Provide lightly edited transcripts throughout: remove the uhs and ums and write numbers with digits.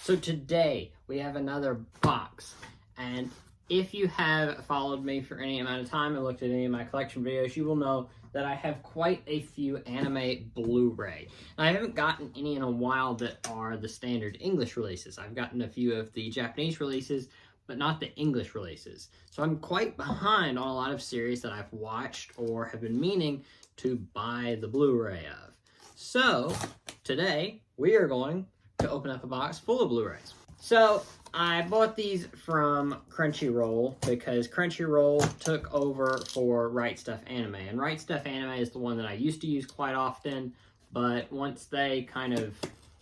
So today we have another box, and if you have followed me for any amount of time and looked at any of my collection videos, you will know that I have quite a few Anime Blu-ray. I haven't gotten any in a while that are the standard English releases. I've gotten a few of the Japanese releases, but not the English releases. So I'm quite behind on a lot of series that I've watched or have been meaning to buy the Blu-ray of. So today we are going to open up a box full of Blu-rays. So I bought these from Crunchyroll because Crunchyroll took over for Right Stuf Anime. And Right Stuf Anime is the one that I used to use quite often, but once they kind of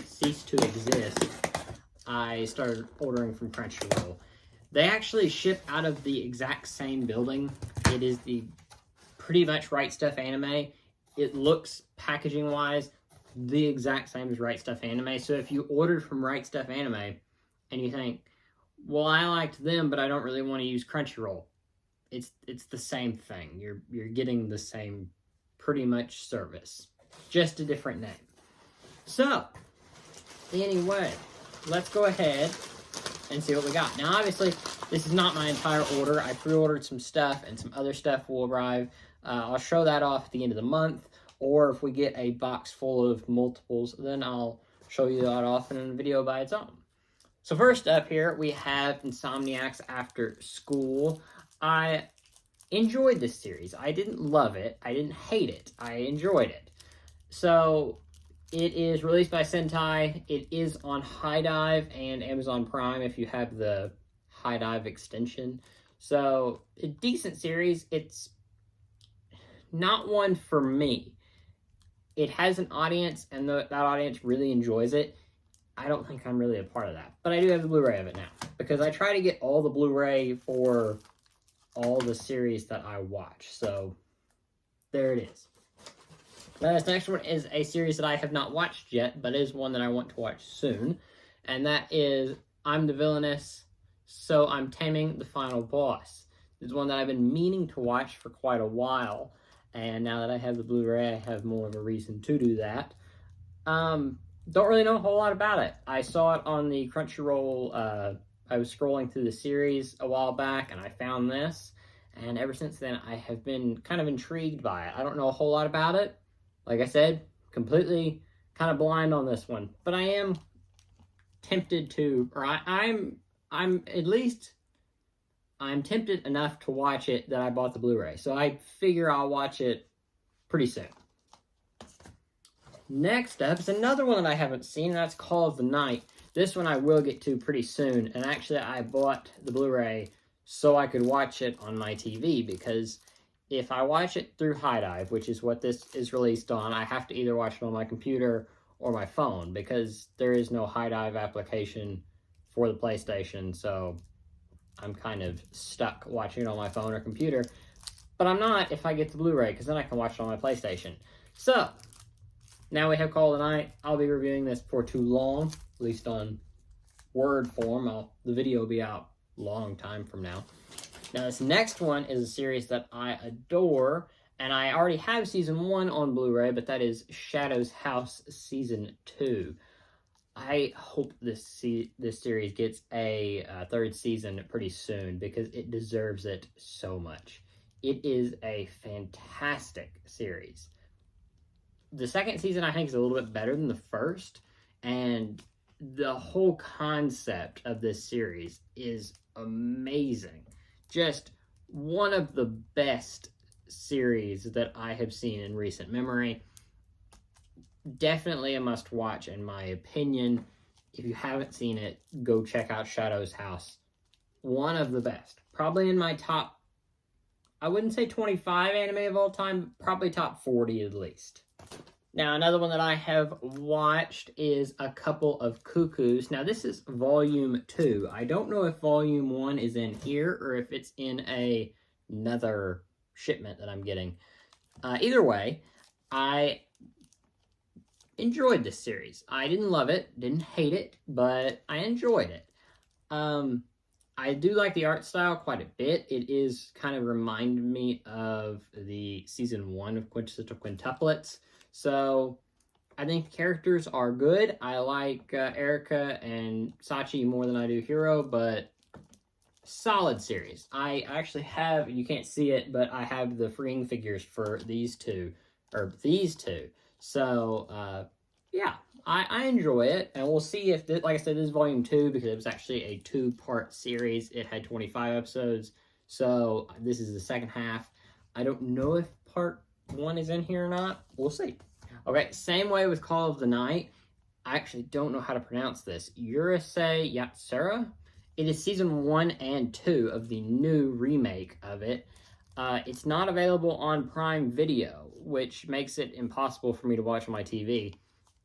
ceased to exist, I started ordering from Crunchyroll. They actually ship out of the exact same building. It is the pretty much Right Stuf Anime. It looks, packaging-wise, the exact same as Right Stuf Anime. So if you ordered from Right Stuf Anime and you think, well, I liked them, but I don't really want to use Crunchyroll, it's the same thing. You're getting the same pretty much service, just a different name. So anyway, let's go ahead and see what we got. Now, obviously, this is not my entire order. I pre-ordered some stuff, and some other stuff will arrive. I'll show that off at the end of the month, or if we get a box full of multiples, then I'll show you that off in a video by its own. So first up here, we have Insomniacs After School. I enjoyed this series. I didn't love it. I didn't hate it. I enjoyed it. So it is released by Sentai. It is on HiDive and Amazon Prime if you have the HiDive extension. So a decent series. It's not one for me. It has an audience, and that audience really enjoys it. I don't think I'm really a part of that. But I do have the Blu-ray of it now, because I try to get all the Blu-ray for all the series that I watch. So there it is. Now, this next one is a series that I have not watched yet, but is one that I want to watch soon. And that is I'm the Villainess, So I'm Taming the Final Boss. This is one that I've been meaning to watch for quite a while. And now that I have the Blu-ray, I have more of a reason to do that. Don't really know a whole lot about it. I saw it on the Crunchyroll. I was scrolling through the series a while back, and I found this. And ever since then, I have been kind of intrigued by it. I don't know a whole lot about it. Like I said, completely kind of blind on this one. But I am tempted to, or I'm tempted enough to watch it that I bought the Blu-ray. So I figure I'll watch it pretty soon. Next up is another one that I haven't seen, and that's Call of the Night. This one I will get to pretty soon, and actually I bought the Blu-ray so I could watch it on my TV, because if I watch it through HiDive, which is what this is released on, I have to either watch it on my computer or my phone, because there is no HiDive application for the PlayStation, so I'm kind of stuck watching it on my phone or computer. But I'm not if I get the Blu-ray, because then I can watch it on my PlayStation. So now we have Call of the Night. I'll be reviewing this for too long, at least on word form. The video will be out a long time from now. Now, this next one is a series that I adore, and I already have Season 1 on Blu-ray, but that is Shadow's House Season 2. I hope this series gets a third season pretty soon, because it deserves it so much. It is a fantastic series. The second season, I think, is a little bit better than the first, and the whole concept of this series is amazing. Just one of the best series that I have seen in recent memory. Definitely a must-watch, in my opinion. If you haven't seen it, go check out Shadow's House. One of the best. Probably in my top, I wouldn't say 25 anime of all time, probably top 40 at least. Now, another one that I have watched is A Couple of Cuckoos. Now, this is Volume 2. I don't know if Volume 1 is in here or if it's in another shipment that I'm getting. Either way, I enjoyed this series. I didn't love it, didn't hate it, but I enjoyed it. I do like the art style quite a bit. It is kind of reminded me of the Season 1 of Quintessential Quintuplets. So I think the characters are good. I like Erika and Sachi more than I do Hiro, but solid series. I actually have, you can't see it, but I have the freeing figures for these two. So, yeah, I enjoy it, and we'll see if, like I said, this is volume 2, because it was actually a 2-part series. It had 25 episodes, so this is the second half. I don't know if part 1 is in here or not. We'll see. Okay, same way with Call of the Night. I actually don't know how to pronounce this. Urusei Yatsura? It is season 1 and 2 of the new remake of it. It's not available on Prime Video, which makes it impossible for me to watch on my TV.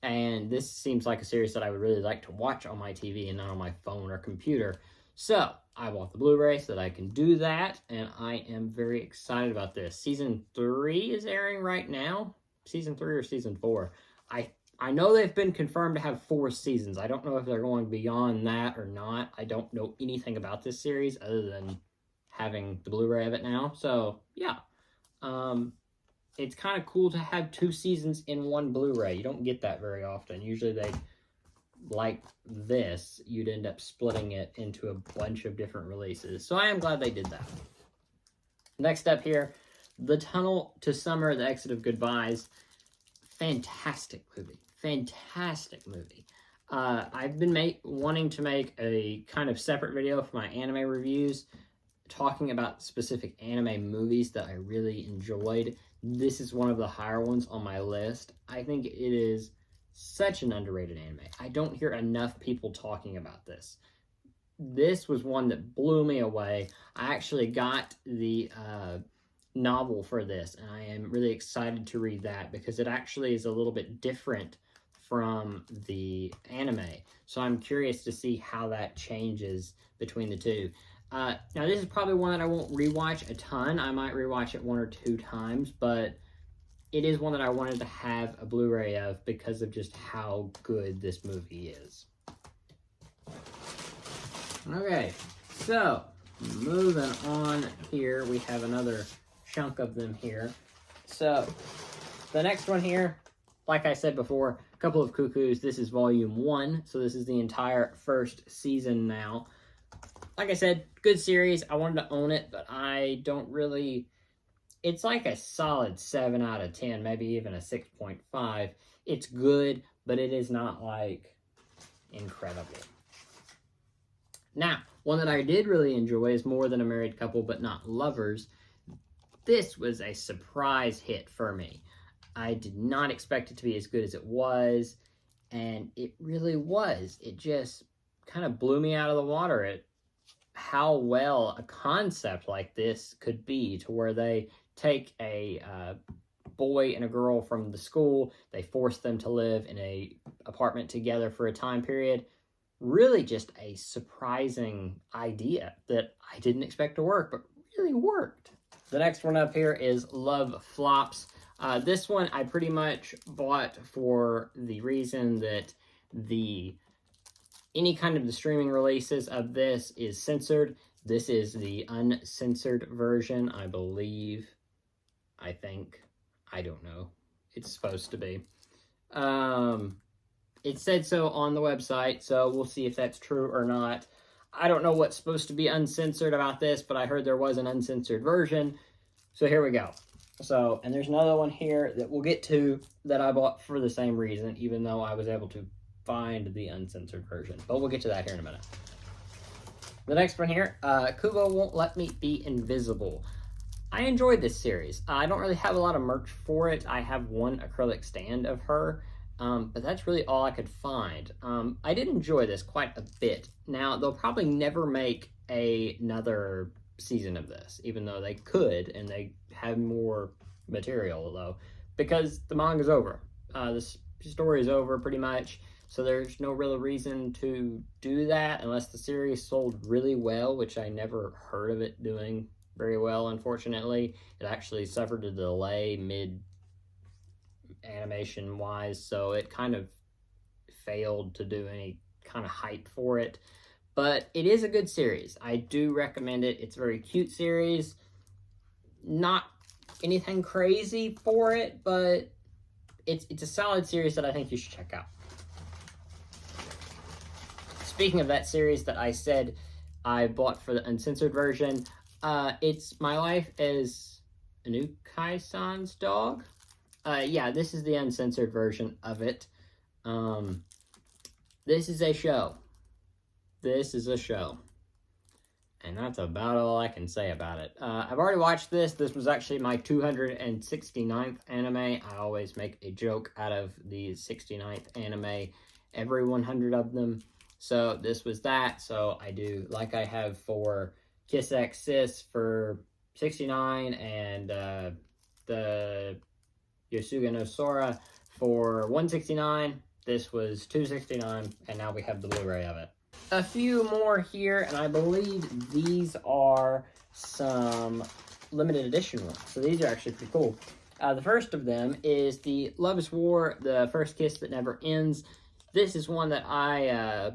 And this seems like a series that I would really like to watch on my TV and not on my phone or computer. So, I bought the Blu-ray so that I can do that, and I am very excited about this. Season 3 is airing right now. Season 3 or Season 4. I know they've been confirmed to have 4 seasons. I don't know if they're going beyond that or not. I don't know anything about this series other than having the Blu-ray of it now. So, yeah. It's kind of cool to have 2 seasons in one Blu-ray. You don't get that very often. Usually they, like this, you'd end up splitting it into a bunch of different releases. So I am glad they did that. Next up here, The Tunnel to Summer, The Exit of Goodbyes. Fantastic movie. Fantastic movie. I've been wanting to make a kind of separate video for my anime reviews, talking about specific anime movies that I really enjoyed. This is one of the higher ones on my list. I think it is such an underrated anime. I don't hear enough people talking about this. This was one that blew me away. I actually got the novel for this, and I am really excited to read that because it actually is a little bit different from the anime. So I'm curious to see how that changes between the two. Now, this is probably one that I won't rewatch a ton. I might rewatch it 1 or 2 times, but it is one that I wanted to have a Blu-ray of because of just how good this movie is. Okay, so moving on here, we have another chunk of them here. So the next one here, like I said before, a couple of cuckoos. This is volume 1, so this is the entire first season now. Like I said, good series. I wanted to own it, but I don't really... It's like a solid 7 out of 10, maybe even a 6.5. It's good, but it is not, like, incredible. Now, one that I did really enjoy is More Than a Married Couple, But Not Lovers. This was a surprise hit for me. I did not expect it to be as good as it was, and it really was. It just kind of blew me out of the water at how well a concept like this could be, to where they take a boy and a girl from the school, they force them to live in a apartment together for a time period. Really just a surprising idea that I didn't expect to work, but really worked. The next one up here is Love Flops. This one I pretty much bought for the reason that any kind of the streaming releases of this is censored. This is the uncensored version, I believe. I think. I don't know. It's supposed to be. It said so on the website, so we'll see if that's true or not. I don't know what's supposed to be uncensored about this, but I heard there was an uncensored version. So here we go. So, and there's another one here that we'll get to that I bought for the same reason, even though I was able to find the uncensored version. But we'll get to that here in a minute. The next one here, Kubo Won't Let Me Be Invisible. I enjoyed this series. I don't really have a lot of merch for it. I have one acrylic stand of her, but that's really all I could find. I did enjoy this quite a bit. Now, they'll probably never make another season of this, even though they could, and they have more material, though, because the manga's over. The story is over, pretty much, so there's no real reason to do that unless the series sold really well, which I never heard of it doing very well, unfortunately. It actually suffered a delay mid-animation-wise, so it kind of failed to do any kind of hype for it. But it is a good series. I do recommend it. It's a very cute series. Not anything crazy for it, but it's a solid series that I think you should check out. Speaking of that series that I said I bought for the uncensored version, it's My Life as Anukai-san's Dog. Yeah, this is the uncensored version of it. This is a show. This is a show. And that's about all I can say about it. I've already watched this. This was actually my 269th anime. I always make a joke out of the 69th anime, every 100 of them. So this was that. So I do, like I have for Kiss X Sis for 69, and the Yosuga no Sora for 169. This was 269, and now we have the Blu-ray of it. A few more here, and I believe these are some limited edition ones. So these are actually pretty cool. The first of them is the Love is War, the First Kiss That Never Ends. This is one that I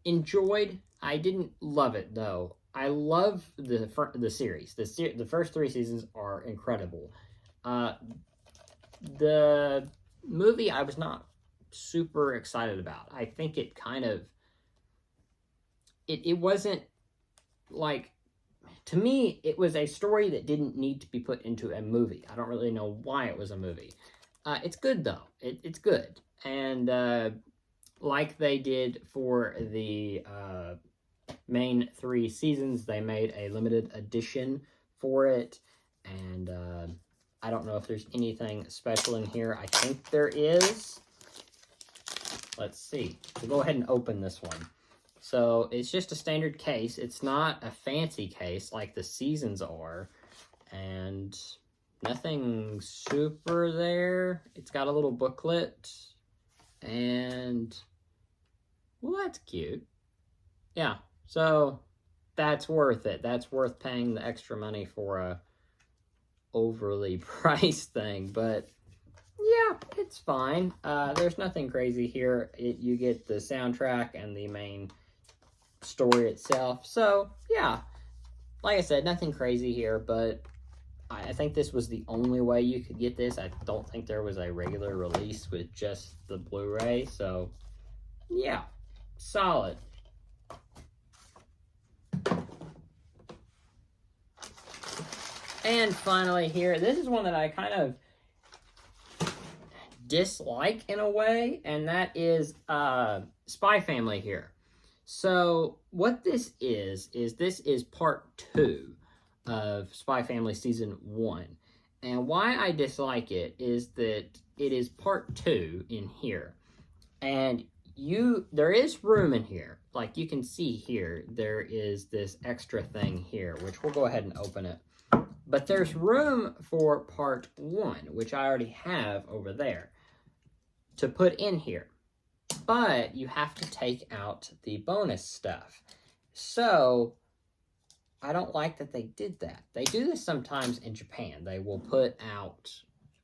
enjoyed. I didn't love it, though. I love the series. The first 3 seasons are incredible. The movie I was not super excited about. I think it kind of... It wasn't, like... To me, it was a story that didn't need to be put into a movie. I don't really know why it was a movie. It's good, though. It's good. And like they did for the main 3 seasons, they made a limited edition for it. And I don't know if there's anything special in here. I think there is. Let's see. We'll go ahead and open this one. So it's just a standard case. It's not a fancy case like the seasons are. And nothing super there. It's got a little booklet. And, well, that's cute. Yeah, so that's worth it. That's worth paying the extra money for a overly priced thing. But, yeah, it's fine. There's nothing crazy here. You get the soundtrack and the main story itself. So, yeah, like I said, nothing crazy here, but I think this was the only way you could get this. I don't think there was a regular release with just the Blu-ray. So, yeah, solid. And finally here, this is one that I kind of dislike in a way, and that is Spy Family here. So what this is this is part 2 of Spy Family Season 1. And why I dislike it is that it is part 2 in here. And there is room in here. Like you can see here, there is this extra thing here, which we'll go ahead and open it. But there's room for part 1, which I already have over there, to put in here. But you have to take out the bonus stuff. So I don't like that they did that. They do this sometimes in Japan. They will put out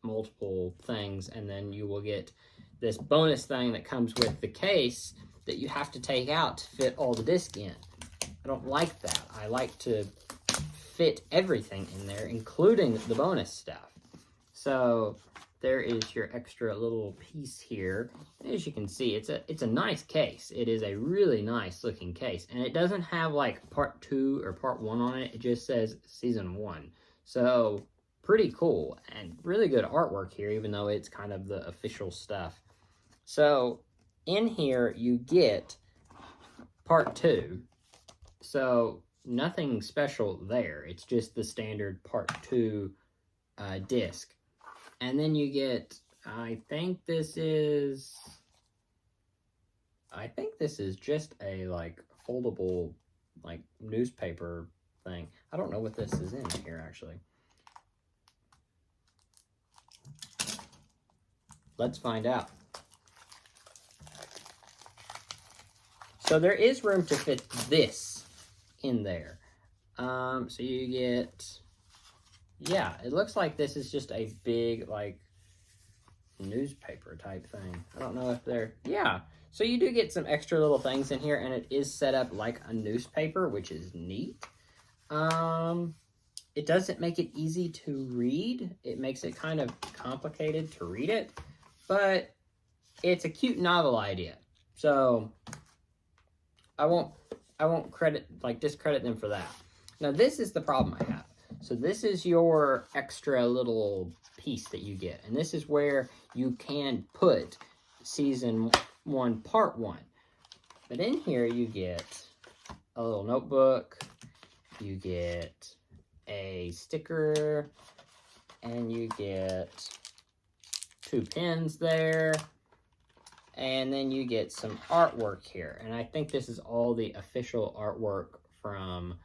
multiple things, and then you will get this bonus thing that comes with the case that you have to take out to fit all the discs in. I don't like that. I like to fit everything in there, including the bonus stuff. So there is your extra little piece here. As you can see, it's a nice case. It is a really nice looking case. And it doesn't have like part 2 or part 1 on it. It just says season 1. So pretty cool and really good artwork here, even though it's kind of the official stuff. So in here you get part 2. So nothing special there. It's just the standard part 2 disc. And then you get, I think this is just a, like, foldable, like, newspaper thing. I don't know what this is in here, actually. Let's find out. So there is room to fit this in there. So you get... Yeah, it looks like this is just a big, like, newspaper type thing. I don't know if they're... Yeah, so you do get some extra little things in here, and it is set up like a newspaper, which is neat. It doesn't make it easy to read. It makes it kind of complicated to read it. but it's a cute novel idea. So I won't discredit them for that. Now this is the problem I have. So this is your extra little piece that you get, and this is where you can put season 1 part 1. But in here you get a little notebook, you get a sticker, and you get 2 pens there, and then you get some artwork here. And I think this is all the official artwork from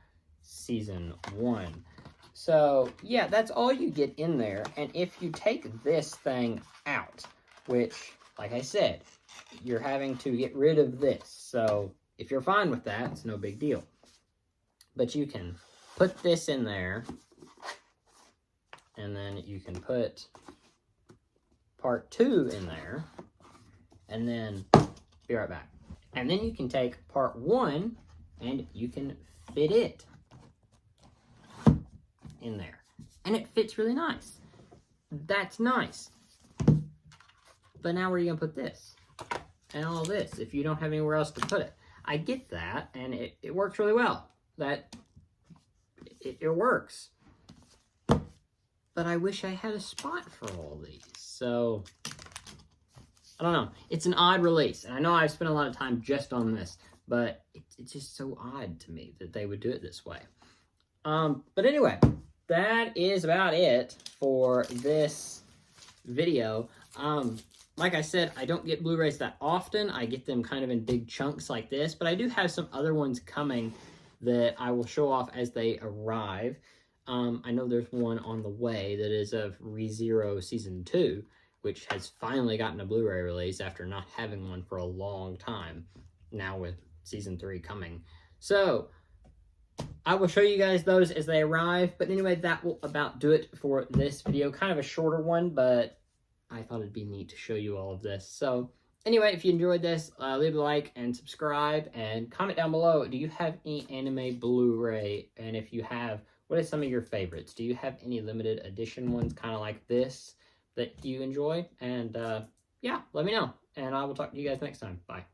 season 1. So yeah, that's all you get in there. And if you take this thing out, which, like I said, you're having to get rid of this. So if you're fine with that, it's no big deal. But you can put this in there, and then you can put part 2 in there, and then be right back. And then you can take part 1 and you can fit it in there. And it fits really nice. That's nice. But now where are you gonna put this? And all this, if you don't have anywhere else to put it. I get that, and it works really well. It works. But I wish I had a spot for all these. So, I don't know. It's an odd release. And I know I've spent a lot of time just on this, but it's just so odd to me that they would do it this way. But anyway, that is about it for this video. Like I said, I don't get Blu-rays that often. I get them kind of in big chunks like this, but I do have some other ones coming that I will show off as they arrive. I know there's one on the way that is of ReZero Season 2, which has finally gotten a Blu-ray release after not having one for a long time, now with Season 3 coming. So, I will show you guys those as they arrive, but anyway, that will about do it for this video. Kind of a shorter one, but I thought it'd be neat to show you all of this. So, anyway, if you enjoyed this, leave a like and subscribe, and comment down below, do you have any Anime Blu-ray? And if you have, what are some of your favorites? Do you have any limited edition ones, kind of like this, that you enjoy? And yeah, let me know, and I will talk to you guys next time. Bye.